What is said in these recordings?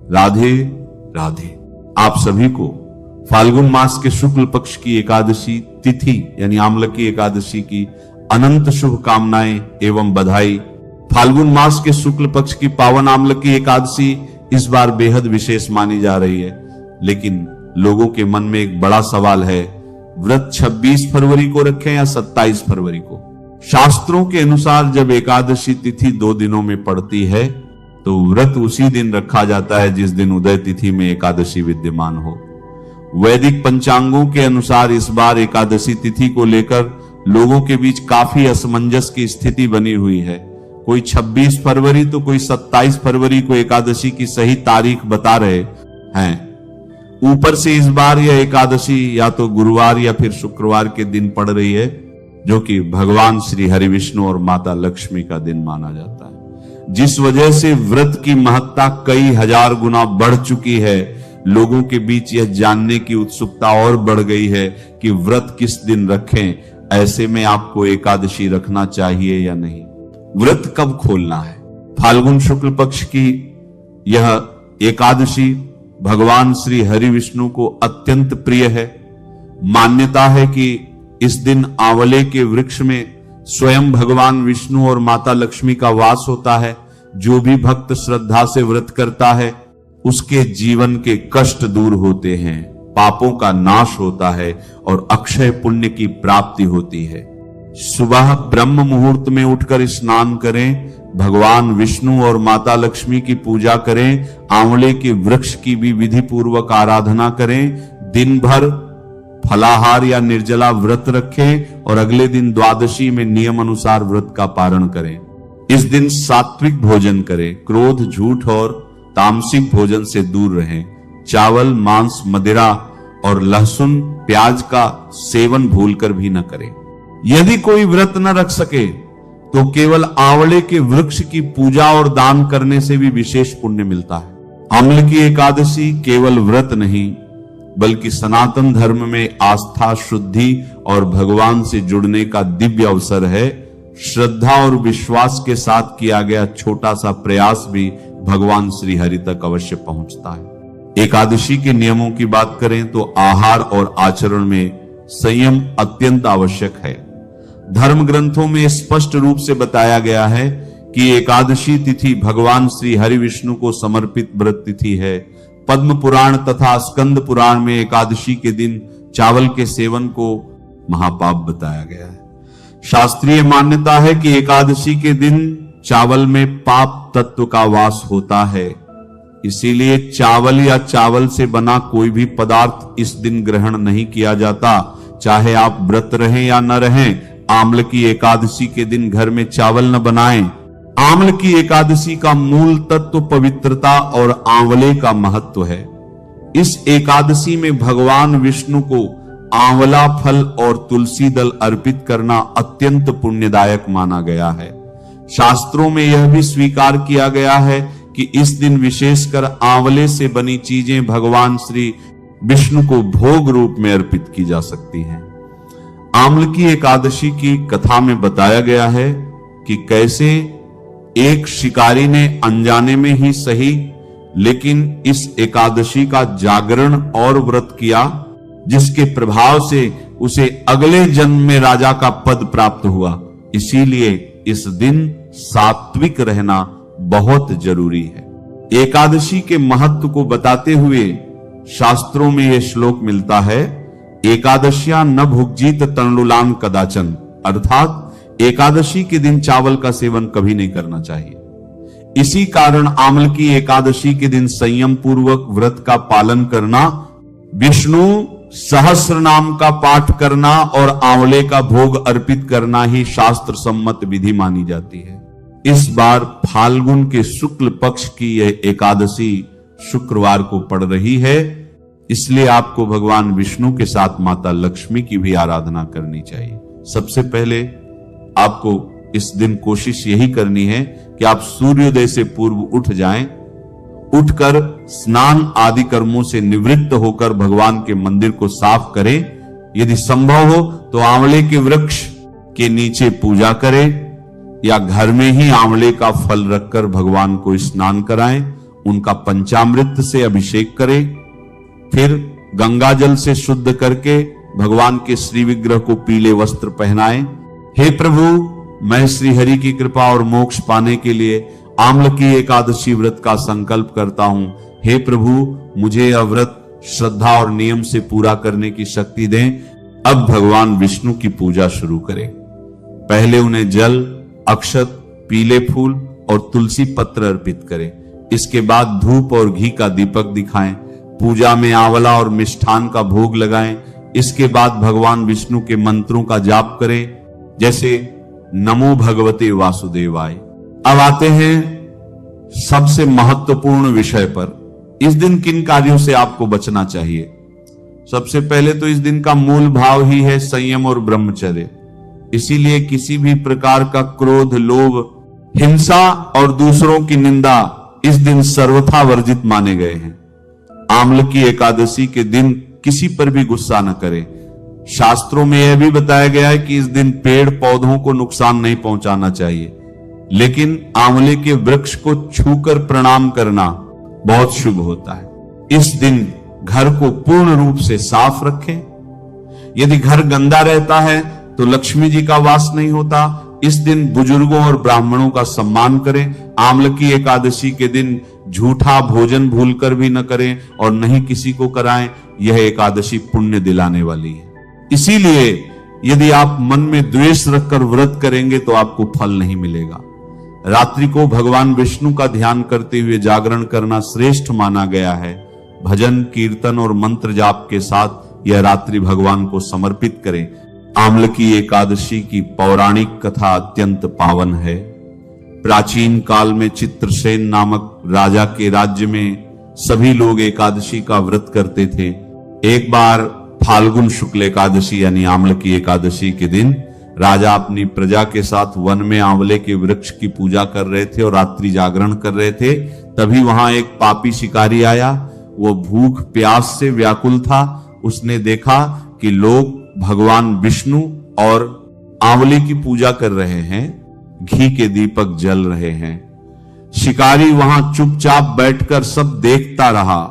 राधे राधे। आप सभी को फाल्गुन मास के शुक्ल पक्ष की एकादशी तिथि यानी आमलकी एकादशी की अनंत शुभकामनाएं एवं बधाई। फाल्गुन मास के शुक्ल पक्ष की पावन आमलकी एकादशी इस बार बेहद विशेष मानी जा रही है, लेकिन लोगों के मन में एक बड़ा सवाल है, व्रत 26 फरवरी को रखें या 27 फरवरी को। शास्त्रों के अनुसार जब एकादशी तिथि 2 दिनों में पड़ती है तो व्रत उसी दिन रखा जाता है जिस दिन उदय तिथि में एकादशी विद्यमान हो। वैदिक पंचांगों के अनुसार इस बार एकादशी तिथि को लेकर लोगों के बीच काफी असमंजस की स्थिति बनी हुई है। कोई 26 फरवरी तो कोई 27 फरवरी को एकादशी की सही तारीख बता रहे हैं। ऊपर से इस बार यह एकादशी या तो गुरुवार या फिर शुक्रवार के दिन पड़ रही है, जो कि भगवान श्री हरि विष्णु और माता लक्ष्मी का दिन माना जाता है, जिस वजह से व्रत की महत्ता कई हजार गुना बढ़ चुकी है। लोगों के बीच यह जानने की उत्सुकता और बढ़ गई है कि व्रत किस दिन रखें, ऐसे में आपको एकादशी रखना चाहिए या नहीं, व्रत कब खोलना है। फाल्गुन शुक्ल पक्ष की यह एकादशी भगवान श्री हरि विष्णु को अत्यंत प्रिय है। मान्यता है कि इस दिन आंवले के वृक्ष में स्वयं भगवान विष्णु और माता लक्ष्मी का वास होता है। जो भी भक्त श्रद्धा से व्रत करता है उसके जीवन के कष्ट दूर होते हैं, पापों का नाश होता है और अक्षय पुण्य की प्राप्ति होती है। सुबह ब्रह्म मुहूर्त में उठकर स्नान करें, भगवान विष्णु और माता लक्ष्मी की पूजा करें, आंवले के वृक्ष की भी विधि पूर्वक आराधना करें, दिन भर फलाहार या निर्जला व्रत रखें और अगले दिन द्वादशी में नियम अनुसार व्रत का पारण करें। इस दिन सात्विक भोजन करें, क्रोध, झूठ और तामसिक भोजन से दूर रहें। चावल, मांस, मदिरा और लहसुन, प्याज का सेवन भूलकर भी न करें। यदि कोई व्रत न रख सके तो केवल आंवले के वृक्ष की पूजा और दान करने से भी विशेष पुण्य मिलता है। आमलकी एकादशी केवल व्रत नहीं बल्कि सनातन धर्म में आस्था, शुद्धि और भगवान से जुड़ने का दिव्य अवसर है। श्रद्धा और विश्वास के साथ किया गया छोटा सा प्रयास भी भगवान श्री हरि तक अवश्य पहुंचता है। एकादशी के नियमों की बात करें तो आहार और आचरण में संयम अत्यंत आवश्यक है। धर्म ग्रंथों में स्पष्ट रूप से बताया गया है कि एकादशी तिथि भगवान श्री हरि विष्णु को समर्पित व्रत तिथि है। पद्म पुराण तथा स्कंद पुराण में एकादशी के दिन चावल के सेवन को महापाप बताया गया है। शास्त्रीय मान्यता है कि एकादशी के दिन चावल में पाप तत्व का वास होता है, इसीलिए चावल या चावल से बना कोई भी पदार्थ इस दिन ग्रहण नहीं किया जाता। चाहे आप व्रत रहें या न रहें, आम्ल की एकादशी के दिन घर में चावल न बनाएं। आम्ल की एकादशी का मूल तत्व पवित्रता और आंवले का महत्व है। इस एकादशी में भगवान विष्णु को आंवला फल और तुलसी दल अर्पित करना अत्यंत पुण्यदायक माना गया है। शास्त्रों में यह भी स्वीकार किया गया है कि इस दिन विशेषकर आंवले से बनी चीजें भगवान श्री विष्णु को भोग रूप में अर्पित की जा सकती हैं। आम्ल की एकादशी की कथा में बताया गया है कि कैसे एक शिकारी ने अनजाने में ही सही लेकिन इस एकादशी का जागरण और व्रत किया, जिसके प्रभाव से उसे अगले जन्म में राजा का पद प्राप्त हुआ। इसीलिए इस दिन सात्विक रहना बहुत जरूरी है। एकादशी के महत्व को बताते हुए शास्त्रों में यह श्लोक मिलता है, एकादशियां न भुग्जीत तण्डुलान कदाचन, अर्थात एकादशी के दिन चावल का सेवन कभी नहीं करना चाहिए। इसी कारण आम्ल की एकादशी के दिन संयम पूर्वक व्रत का पालन करना, विष्णु सहस्र नाम का पाठ करना और आंवले का भोग अर्पित करना ही शास्त्र सम्मत विधि मानी जाती है। इस बार फाल्गुन के शुक्ल पक्ष की यह एकादशी शुक्रवार को पड़ रही है, इसलिए आपको भगवान विष्णु के साथ माता लक्ष्मी की भी आराधना करनी चाहिए। सबसे पहले आपको इस दिन कोशिश यही करनी है कि आप सूर्योदय से पूर्व उठ जाएं। उठकर स्नान आदि कर्मों से निवृत्त होकर भगवान के मंदिर को साफ करें। यदि संभव हो तो आंवले के वृक्ष के नीचे पूजा करें या घर में ही आंवले का फल रखकर भगवान को स्नान कराएं। उनका पंचामृत से अभिषेक करें, फिर गंगा जल से शुद्ध करके भगवान के श्री विग्रह को पीले वस्त्र पहनाएं। हे प्रभु, मैं श्री हरि की कृपा और मोक्ष पाने के लिए आम्ल की एकादशी व्रत का संकल्प करता हूं। हे प्रभु, मुझे यह व्रत श्रद्धा और नियम से पूरा करने की शक्ति दें। अब भगवान विष्णु की पूजा शुरू करें। पहले उन्हें जल, अक्षत, पीले फूल और तुलसी पत्र अर्पित करें। इसके बाद धूप और घी का दीपक दिखाएं। पूजा में आंवला और मिष्ठान का भोग लगाएं। इसके बाद भगवान विष्णु के मंत्रों का जाप करें, जैसे नमो भगवते वासुदेवाय। अब आते हैं सबसे महत्वपूर्ण विषय पर। इस दिन किन कार्यों से आपको बचना चाहिए? सबसे पहले तो इस दिन का मूल भाव ही है संयम और ब्रह्मचर्य। इसीलिए किसी भी प्रकार का क्रोध, लोभ, हिंसा और दूसरों की निंदा इस दिन सर्वथा वर्जित माने गए हैं। आम्ल की एकादशी के दिन किसी पर भी गुस्सा न करें। शास्त्रों में यह भी बताया गया है कि इस दिन पेड़ पौधों को नुकसान नहीं पहुंचाना चाहिए, लेकिन आंवले के वृक्ष को छूकर प्रणाम करना बहुत शुभ होता है। इस दिन घर को पूर्ण रूप से साफ रखें। यदि घर गंदा रहता है तो लक्ष्मी जी का वास नहीं होता। इस दिन बुजुर्गों और ब्राह्मणों का सम्मान करें। आम्ल की एकादशी के दिन झूठा भोजन भूलकर भी न करें और न ही किसी को कराएं। यह एकादशी पुण्य दिलाने वाली है। इसीलिए यदि आप मन में द्वेष रखकर व्रत करेंगे तो आपको फल नहीं मिलेगा। रात्रि को भगवान विष्णु का ध्यान करते हुए जागरण करना श्रेष्ठ माना गया है। भजन, कीर्तन और मंत्र जाप के साथ यह रात्रि भगवान को समर्पित करें। आम्ल की एकादशी की पौराणिक कथा अत्यंत पावन है। प्राचीन काल में चित्रसेन नामक राजा के राज्य में सभी लोग एकादशी का व्रत करते थे। एक बार फाल्गुन शुक्ल एकादशी यानी आम्ल की एकादशी के दिन राजा अपनी प्रजा के साथ वन में आंवले के वृक्ष की पूजा कर रहे थे और रात्रि जागरण कर रहे थे। तभी वहां एक पापी शिकारी आया। वो भूख प्यास से व्याकुल था। उसने देखा कि लोग भगवान विष्णु और आंवले की पूजा कर रहे हैं, घी के दीपक जल रहे हैं। शिकारी वहां चुपचाप बैठकर सब देखता रहा।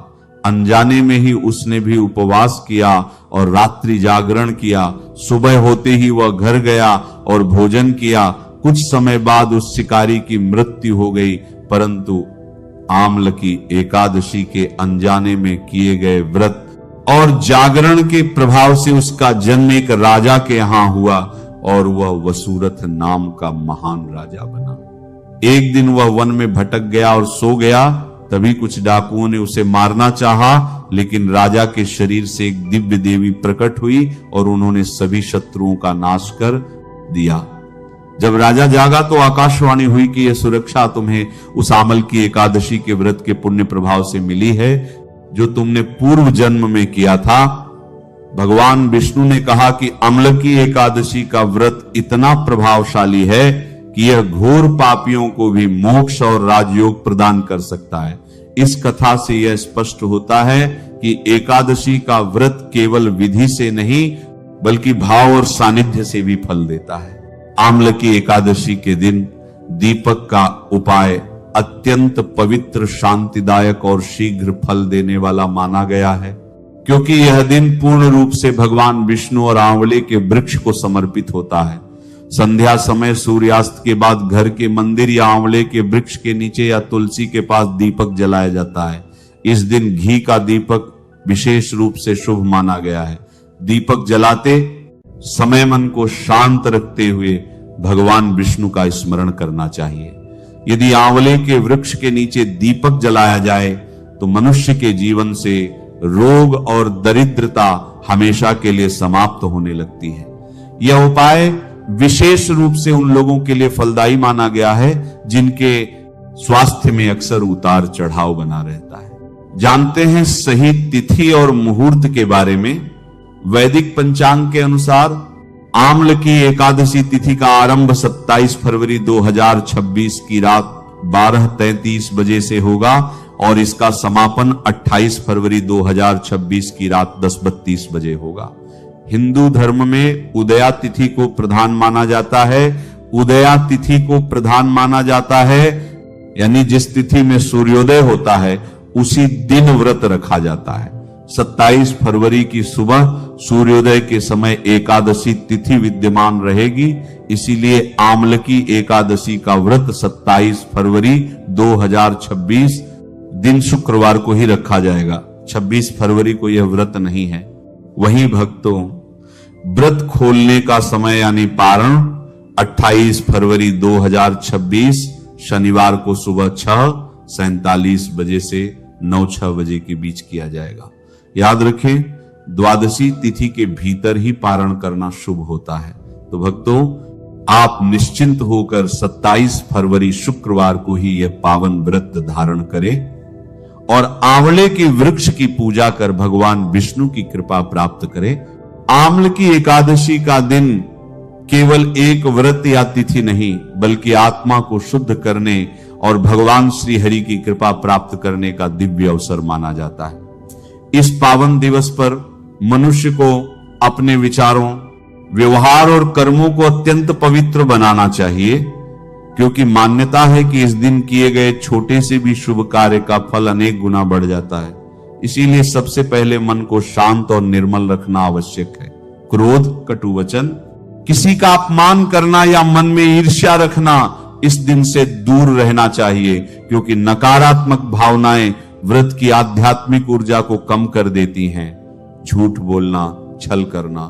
अनजाने में ही उसने भी उपवास किया और रात्रि जागरण किया। सुबह होते ही वह घर गया और भोजन किया। कुछ समय बाद उस शिकारी की मृत्यु हो गई, परंतु आम्ल की एकादशी के अनजाने में किए गए व्रत और जागरण के प्रभाव से उसका जन्म एक राजा के यहां हुआ और वह वसुरथ नाम का महान राजा बना। एक दिन वह वन में भटक गया और सो गया। तभी कुछ डाकुओं ने उसे मारना चाहा, लेकिन राजा के शरीर से एक दिव्य देवी प्रकट हुई और उन्होंने सभी शत्रुओं का नाश कर दिया। जब राजा जागा तो आकाशवाणी हुई कि यह सुरक्षा तुम्हें उस आम्ल की एकादशी के व्रत के पुण्य प्रभाव से मिली है जो तुमने पूर्व जन्म में किया था। भगवान विष्णु ने कहा कि आम्ल की एकादशी का व्रत इतना प्रभावशाली है कि यह घोर पापियों को भी मोक्ष और राजयोग प्रदान कर सकता है। इस कथा से यह स्पष्ट होता है कि एकादशी का व्रत केवल विधि से नहीं बल्कि भाव और सानिध्य से भी फल देता है। आम्ल की एकादशी के दिन दीपक का उपाय अत्यंत पवित्र, शांतिदायक और शीघ्र फल देने वाला माना गया है, क्योंकि यह दिन पूर्ण रूप से भगवान विष्णु और आंवले के वृक्ष को समर्पित होता है। संध्या समय सूर्यास्त के बाद घर के मंदिर या आंवले के वृक्ष के नीचे या तुलसी के पास दीपक जलाया जाता है। इस दिन घी का दीपक विशेष रूप से शुभ माना गया है। दीपक जलाते समय मन को शांत रखते हुए भगवान विष्णु का स्मरण करना चाहिए। यदि आंवले के वृक्ष के नीचे दीपक जलाया जाए तो मनुष्य के जीवन से रोग और दरिद्रता हमेशा के लिए समाप्त होने लगती है। यह उपाय विशेष रूप से उन लोगों के लिए फलदायी माना गया है जिनके स्वास्थ्य में अक्सर उतार चढ़ाव बना रहता है। जानते हैं सही तिथि और मुहूर्त के बारे में। वैदिक पंचांग के अनुसार आम्ल की एकादशी तिथि का आरंभ 27 फरवरी 2026 की रात 12:33 बजे से होगा और इसका समापन 28 फरवरी 2026 की रात 10:32 बजे होगा। हिंदू धर्म में उदया तिथि को प्रधान माना जाता है। उदया तिथि को प्रधान माना जाता है यानी जिस तिथि में सूर्योदय होता है उसी दिन व्रत रखा जाता है। 27 फरवरी की सुबह सूर्योदय के समय एकादशी तिथि विद्यमान रहेगी, इसीलिए आमलकी एकादशी का व्रत 27 फरवरी 2026 दिन शुक्रवार को ही रखा जाएगा। 26 फरवरी को यह व्रत नहीं है। वहीं भक्तों, व्रत खोलने का समय यानी पारण 28 फरवरी 2026 शनिवार को सुबह 6:47 बजे से 9-6 बजे के बीच किया जाएगा। याद रखें, द्वादशी तिथि के भीतर ही पारण करना शुभ होता है। तो भक्तों, आप निश्चिंत होकर 27 फरवरी शुक्रवार को ही यह पावन व्रत धारण करें और आंवले के वृक्ष की पूजा कर भगवान विष्णु की कृपा प्राप्त करें। आम्ल की एकादशी का दिन केवल एक व्रत या तिथि नहीं, बल्कि आत्मा को शुद्ध करने और भगवान श्री हरि की कृपा प्राप्त करने का दिव्य अवसर माना जाता है। इस पावन दिवस पर मनुष्य को अपने विचारों, व्यवहार और कर्मों को अत्यंत पवित्र बनाना चाहिए, क्योंकि मान्यता है कि इस दिन किए गए छोटे से भी शुभ कार्य का फल अनेक गुना बढ़ जाता है। इसीलिए सबसे पहले मन को शांत और निर्मल रखना आवश्यक है। क्रोध, कटु वचन, किसी का अपमान करना या मन में ईर्ष्या रखना इस दिन से दूर रहना चाहिए, क्योंकि नकारात्मक भावनाएं व्रत की आध्यात्मिक ऊर्जा को कम कर देती हैं। झूठ बोलना, छल करना,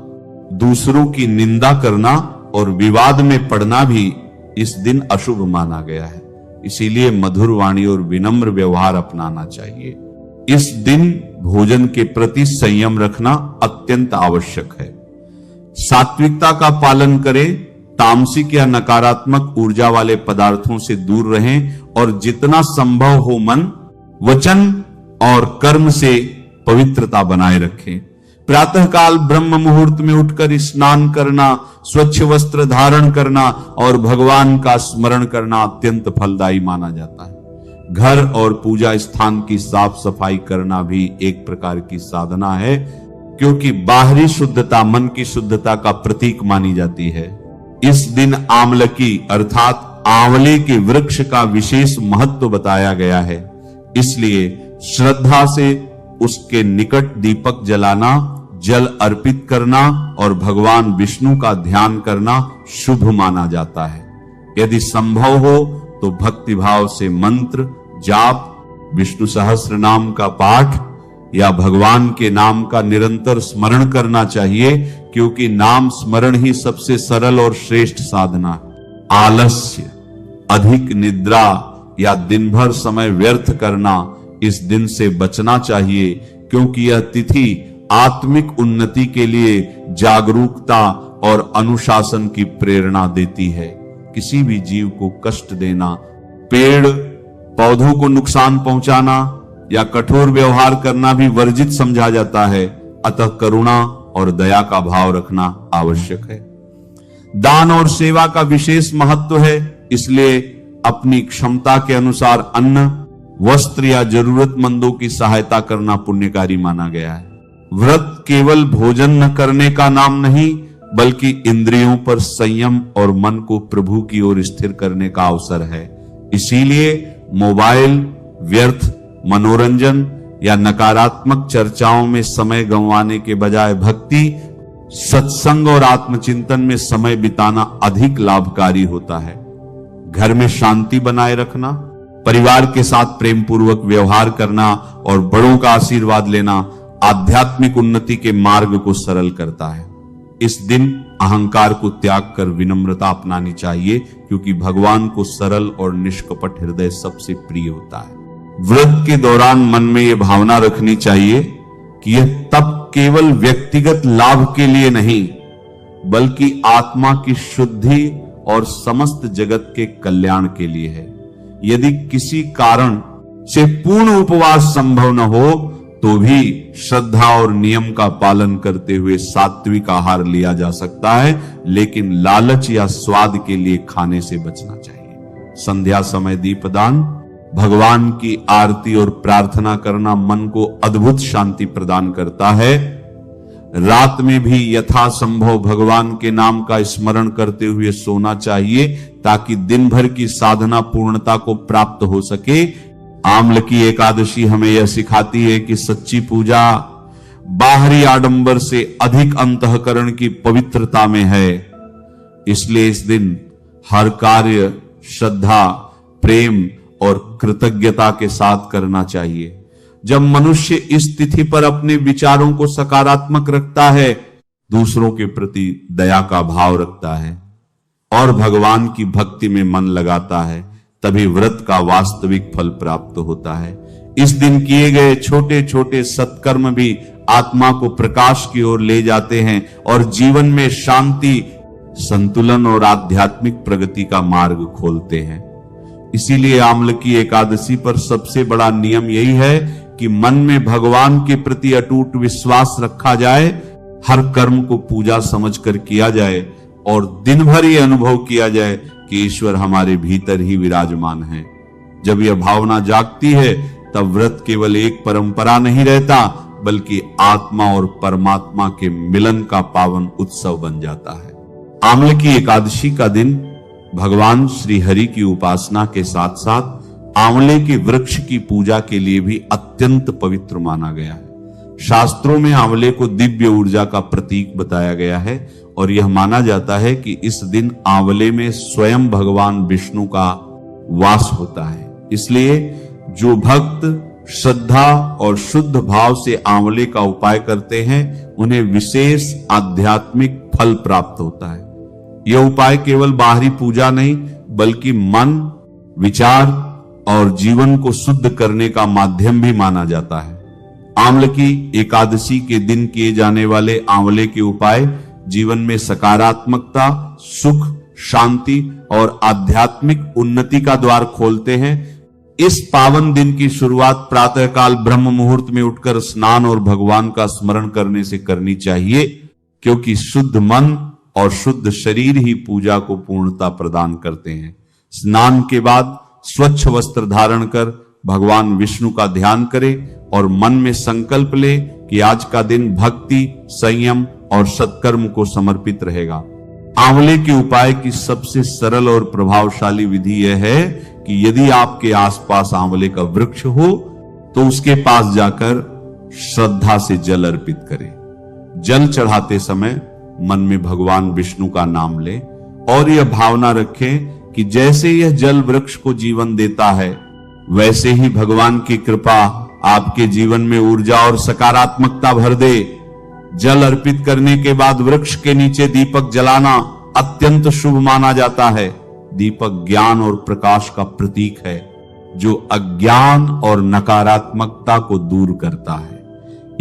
दूसरों की निंदा करना और विवाद में पड़ना भी इस दिन अशुभ माना गया है। इसीलिए मधुर वाणी और विनम्र व्यवहार अपनाना चाहिए। इस दिन भोजन के प्रति संयम रखना अत्यंत आवश्यक है। सात्विकता का पालन करें, तामसिक या नकारात्मक ऊर्जा वाले पदार्थों से दूर रहें और जितना संभव हो मन, वचन और कर्म से पवित्रता बनाए रखें। प्रातःकाल ब्रह्म मुहूर्त में उठकर स्नान करना, स्वच्छ वस्त्र धारण करना और भगवान का स्मरण करना अत्यंत फलदायी माना जाता है। घर और पूजा स्थान की साफ सफाई करना भी एक प्रकार की साधना है, क्योंकि बाहरी शुद्धता मन की शुद्धता का प्रतीक मानी जाती है। इस दिन आमलकी अर्थात आंवले के वृक्ष का विशेष महत्व बताया गया है, इसलिए श्रद्धा से उसके निकट दीपक जलाना, जल अर्पित करना और भगवान विष्णु का ध्यान करना शुभ माना जाता है। यदि संभव हो तो भक्तिभाव से मंत्र जाप, विष्णु सहस्त्र नाम का पाठ या भगवान के नाम का निरंतर स्मरण करना चाहिए, क्योंकि नाम स्मरण ही सबसे सरल और श्रेष्ठ साधना है। आलस्य, अधिक निद्रा या दिन भर समय व्यर्थ करना इस दिन से बचना चाहिए, क्योंकि यह तिथि आत्मिक उन्नति के लिए जागरूकता और अनुशासन की प्रेरणा देती है। किसी भी जीव को कष्ट देना, पेड़ पौधों को नुकसान पहुंचाना या कठोर व्यवहार करना भी वर्जित समझा जाता है। अतः करुणा और दया का भाव रखना आवश्यक है। दान और सेवा का विशेष महत्व है, इसलिए अपनी क्षमता के अनुसार अन्न, वस्त्र या जरूरतमंदों की सहायता करना पुण्यकारी माना गया है। व्रत केवल भोजन न करने का नाम नहीं, बल्कि इंद्रियों पर संयम और मन को प्रभु की ओर स्थिर करने का अवसर है। इसीलिए मोबाइल, व्यर्थ मनोरंजन या नकारात्मक चर्चाओं में समय गंवाने के बजाय भक्ति, सत्संग और आत्मचिंतन में समय बिताना अधिक लाभकारी होता है। घर में शांति बनाए रखना, परिवार के साथ प्रेम पूर्वक व्यवहार करना और बड़ों का आशीर्वाद लेना आध्यात्मिक उन्नति के मार्ग को सरल करता है। इस दिन अहंकार को त्याग कर विनम्रता अपनानी चाहिए, क्योंकि भगवान को सरल और निष्कपट हृदय सबसे प्रिय होता है। व्रत के दौरान मन में यह भावना रखनी चाहिए कि यह तप केवल व्यक्तिगत लाभ के लिए नहीं, बल्कि आत्मा की शुद्धि और समस्त जगत के कल्याण के लिए है। यदि किसी कारण से पूर्ण उपवास संभव न हो तो भी श्रद्धा और नियम का पालन करते हुए सात्विक आहार लिया जा सकता है, लेकिन लालच या स्वाद के लिए खाने से बचना चाहिए। संध्या समय दीपदान, भगवान की आरती और प्रार्थना करना मन को अद्भुत शांति प्रदान करता है। रात में भी यथासंभव भगवान के नाम का स्मरण करते हुए सोना चाहिए, ताकि दिन भर की साधना पूर्णता को प्राप्त हो सके। आम्ल की एकादशी हमें यह सिखाती है कि सच्ची पूजा बाहरी आडंबर से अधिक अंतःकरण की पवित्रता में है। इसलिए इस दिन हर कार्य श्रद्धा, प्रेम और कृतज्ञता के साथ करना चाहिए। जब मनुष्य इस तिथि पर अपने विचारों को सकारात्मक रखता है, दूसरों के प्रति दया का भाव रखता है और भगवान की भक्ति में मन लगाता है, तभी व्रत का वास्तविक फल प्राप्त होता है। इस दिन किए गए छोटे छोटे सत्कर्म भी आत्मा को प्रकाश की ओर ले जाते हैं और जीवन में शांति, संतुलन और आध्यात्मिक प्रगति का मार्ग खोलते हैं। इसीलिए आम्ल की एकादशी पर सबसे बड़ा नियम यही है कि मन में भगवान के प्रति अटूट विश्वास रखा जाए, हर कर्म को पूजा समझकर किया जाए और दिन भर ये अनुभव किया जाए कि ईश्वर हमारे भीतर ही विराजमान है। जब यह भावना जागती है, तब व्रत केवल एक परंपरा नहीं रहता, बल्कि आत्मा और परमात्मा के मिलन का पावन उत्सव बन जाता है। आम्ल की एकादशी का दिन भगवान श्री हरि की उपासना के साथ साथ आंवले के वृक्ष की पूजा के लिए भी अत्यंत पवित्र माना गया है। शास्त्रों में आंवले को दिव्य ऊर्जा का प्रतीक बताया गया है और यह माना जाता है कि इस दिन आंवले में स्वयं भगवान विष्णु का वास होता है। इसलिए जो भक्त श्रद्धा और शुद्ध भाव से आंवले का उपाय करते हैं, उन्हें विशेष आध्यात्मिक फल प्राप्त होता है। यह उपाय केवल बाहरी पूजा नहीं, बल्कि मन, विचार और जीवन को शुद्ध करने का माध्यम भी माना जाता है। आम्ल की एकादशी के दिन किए जाने वाले आंवले के उपाय जीवन में सकारात्मकता, सुख, शांति और आध्यात्मिक उन्नति का द्वार खोलते हैं। इस पावन दिन की शुरुआत प्रातःकाल ब्रह्म मुहूर्त में उठकर स्नान और भगवान का स्मरण करने से करनी चाहिए, क्योंकि शुद्ध मन और शुद्ध शरीर ही पूजा को पूर्णता प्रदान करते हैं। स्नान के बाद स्वच्छ वस्त्र धारण कर भगवान विष्णु का ध्यान करें और मन में संकल्प ले कि आज का दिन भक्ति, संयम और सत्कर्म को समर्पित रहेगा। आंवले के उपाय की सबसे सरल और प्रभावशाली विधि यह है कि यदि आपके आसपास आंवले का वृक्ष हो तो उसके पास जाकर श्रद्धा से जल अर्पित करें। जल चढ़ाते समय मन में भगवान विष्णु का नाम लें और यह भावना रखें कि जैसे यह जल वृक्ष को जीवन देता है, वैसे ही भगवान की कृपा आपके जीवन में ऊर्जा और सकारात्मकता भर दे। जल अर्पित करने के बाद वृक्ष के नीचे दीपक जलाना अत्यंत शुभ माना जाता है। दीपक ज्ञान और प्रकाश का प्रतीक है, जो अज्ञान और नकारात्मकता को दूर करता है।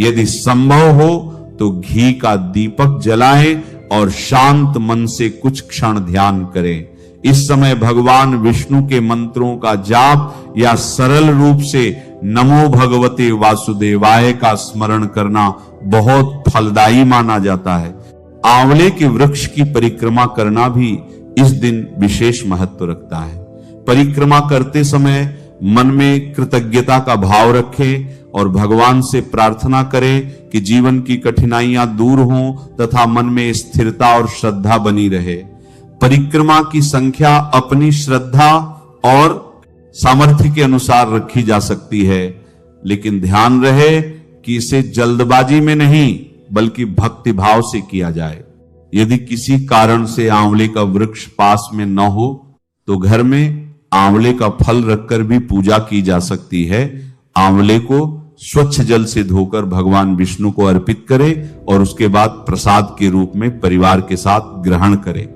यदि संभव हो तो घी का दीपक जलाएं और शांत मन से कुछ क्षण ध्यान करें। इस समय भगवान विष्णु के मंत्रों का जाप या सरल रूप से नमो भगवते वासुदेवाय का स्मरण करना बहुत फलदायी माना जाता है। आंवले के वृक्ष की परिक्रमा करना भी इस दिन विशेष महत्व रखता है। परिक्रमा करते समय मन में कृतज्ञता का भाव रखें और भगवान से प्रार्थना करें कि जीवन की कठिनाइयां दूर हों तथा मन में स्थिरता और श्रद्धा बनी रहे। परिक्रमा की संख्या अपनी श्रद्धा और सामर्थ्य के अनुसार रखी जा सकती है, लेकिन ध्यान रहे कि इसे जल्दबाजी में नहीं बल्कि भक्ति भाव से किया जाए। यदि किसी कारण से आंवले का वृक्ष पास में न हो तो घर में आंवले का फल रखकर भी पूजा की जा सकती है। आंवले को स्वच्छ जल से धोकर भगवान विष्णु को अर्पित करें और उसके बाद प्रसाद के रूप में परिवार के साथ ग्रहण करें।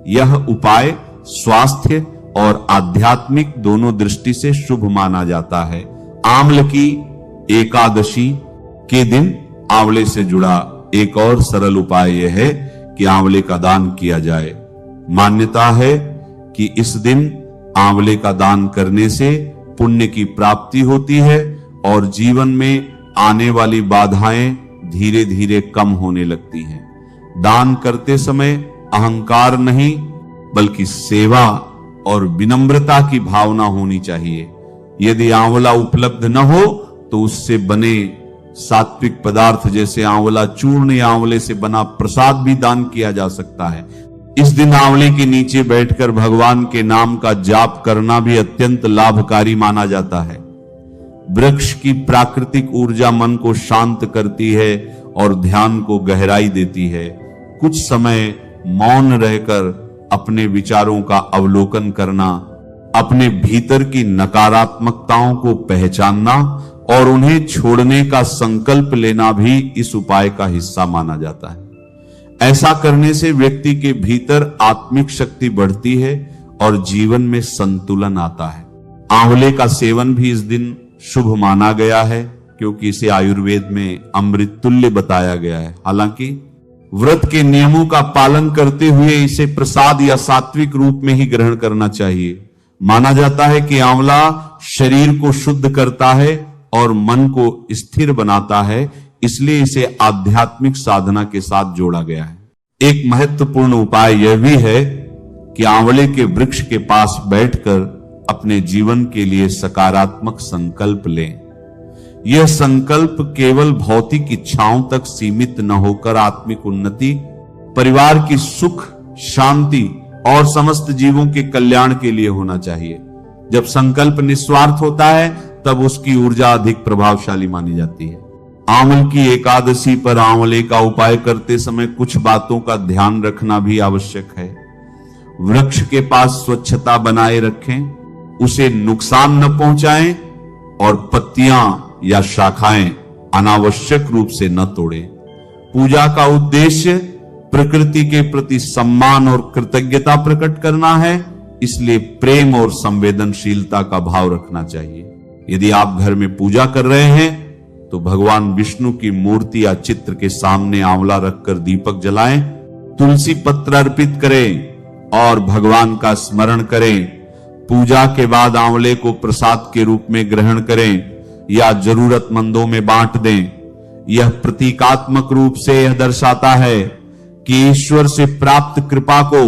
यह उपाय स्वास्थ्य और आध्यात्मिक दोनों दृष्टि से शुभ माना जाता है। आम्ल की एकादशी के दिन आंवले से जुड़ा एक और सरल उपाय यह है कि आंवले का दान किया जाए। मान्यता है कि इस दिन आंवले का दान करने से पुण्य की प्राप्ति होती है और जीवन में आने वाली बाधाएं धीरे धीरे कम होने लगती हैं। दान करते समय अहंकार नहीं बल्कि सेवा और विनम्रता की भावना होनी चाहिए। यदि आंवला उपलब्ध न हो तो उससे बने सात्विक पदार्थ जैसे आंवला चूर्ण या आंवले से बना प्रसाद भी दान किया जा सकता है। इस दिन आंवले के नीचे बैठकर भगवान के नाम का जाप करना भी अत्यंत लाभकारी माना जाता है। वृक्ष की प्राकृतिक ऊर्जा मन को शांत करती है और ध्यान को गहराई देती है। कुछ समय मौन रहकर अपने विचारों का अवलोकन करना, अपने भीतर की नकारात्मकताओं को पहचानना और उन्हें छोड़ने का संकल्प लेना भी इस उपाय का हिस्सा माना जाता है। ऐसा करने से व्यक्ति के भीतर आत्मिक शक्ति बढ़ती है और जीवन में संतुलन आता है। आंवले का सेवन भी इस दिन शुभ माना गया है, क्योंकि इसे आयुर्वेद में अमृत तुल्य बताया गया है। हालांकि व्रत के नियमों का पालन करते हुए इसे प्रसाद या सात्विक रूप में ही ग्रहण करना चाहिए। माना जाता है कि आंवला शरीर को शुद्ध करता है और मन को स्थिर बनाता है, इसलिए इसे आध्यात्मिक साधना के साथ जोड़ा गया है। एक महत्वपूर्ण उपाय यह भी है कि आंवले के वृक्ष के पास बैठकर अपने जीवन के लिए सकारात्मक संकल्प लें। यह संकल्प केवल भौतिक इच्छाओं तक सीमित न होकर आत्मिक उन्नति, परिवार की सुख, शांति और समस्त जीवों के कल्याण के लिए होना चाहिए। जब संकल्प निस्वार्थ होता है तब उसकी ऊर्जा अधिक प्रभावशाली मानी जाती है। आंवल की एकादशी पर आंवले का उपाय करते समय कुछ बातों का ध्यान रखना भी आवश्यक है। वृक्ष के पास स्वच्छता बनाए रखें, उसे नुकसान न पहुंचाएं और पत्तियां या शाखाएं अनावश्यक रूप से न तोड़ें। पूजा का उद्देश्य प्रकृति के प्रति सम्मान और कृतज्ञता प्रकट करना है, इसलिए प्रेम और संवेदनशीलता का भाव रखना चाहिए। यदि आप घर में पूजा कर रहे हैं तो भगवान विष्णु की मूर्ति या चित्र के सामने आंवला रखकर दीपक जलाएं, तुलसी पत्र अर्पित करें और भगवान का स्मरण करें। पूजा के बाद आंवले को प्रसाद के रूप में ग्रहण करें या जरूरतमंदों में बांट दें। यह प्रतीकात्मक रूप से यह दर्शाता है कि ईश्वर से प्राप्त कृपा को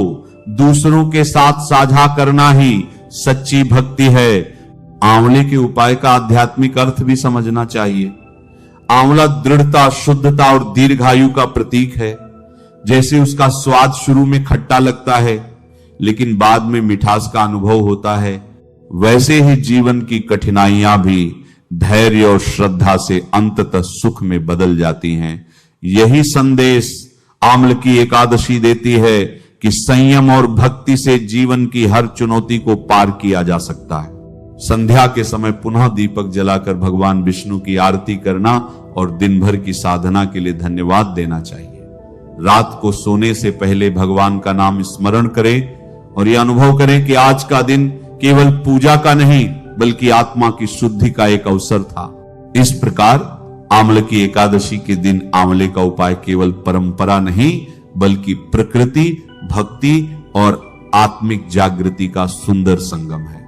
दूसरों के साथ साझा करना ही सच्ची भक्ति है। आंवले के उपाय का आध्यात्मिक अर्थ भी समझना चाहिए। आंवला दृढ़ता, शुद्धता और दीर्घायु का प्रतीक है। जैसे उसका स्वाद शुरू में खट्टा लगता है लेकिन बाद में मिठास का अनुभव होता है, वैसे ही जीवन की कठिनाइयां भी धैर्य और श्रद्धा से अंततः सुख में बदल जाती हैं। यही संदेश आंवल की एकादशी देती है कि संयम और भक्ति से जीवन की हर चुनौती को पार किया जा सकता है। संध्या के समय पुनः दीपक जलाकर भगवान विष्णु की आरती करना और दिन भर की साधना के लिए धन्यवाद देना चाहिए। रात को सोने से पहले भगवान का नाम स्मरण करें और यह अनुभव करें कि आज का दिन केवल पूजा का नहीं बल्कि आत्मा की शुद्धि का एक अवसर था। इस प्रकार आंवले की एकादशी के दिन आंवले का उपाय केवल परंपरा नहीं बल्कि प्रकृति, भक्ति और आत्मिक जागृति का सुंदर संगम है।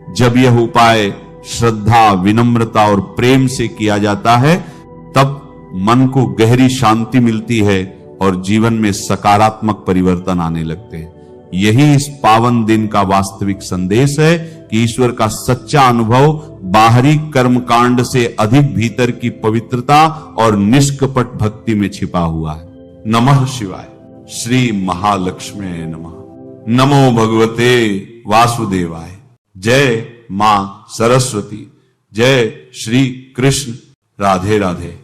जब यह उपाय श्रद्धा, विनम्रता और प्रेम से किया जाता है तब मन को गहरी शांति मिलती है और जीवन में सकारात्मक परिवर्तन आने लगते हैं। यही इस पावन दिन का वास्तविक संदेश है कि ईश्वर का सच्चा अनुभव बाहरी कर्मकांड से अधिक भीतर की पवित्रता और निष्कपट भक्ति में छिपा हुआ है। नमः शिवाय। श्री महालक्ष्मी नमः। नमो भगवते वासुदेवाय। जय मां सरस्वती। जय श्री कृष्ण। राधे राधे।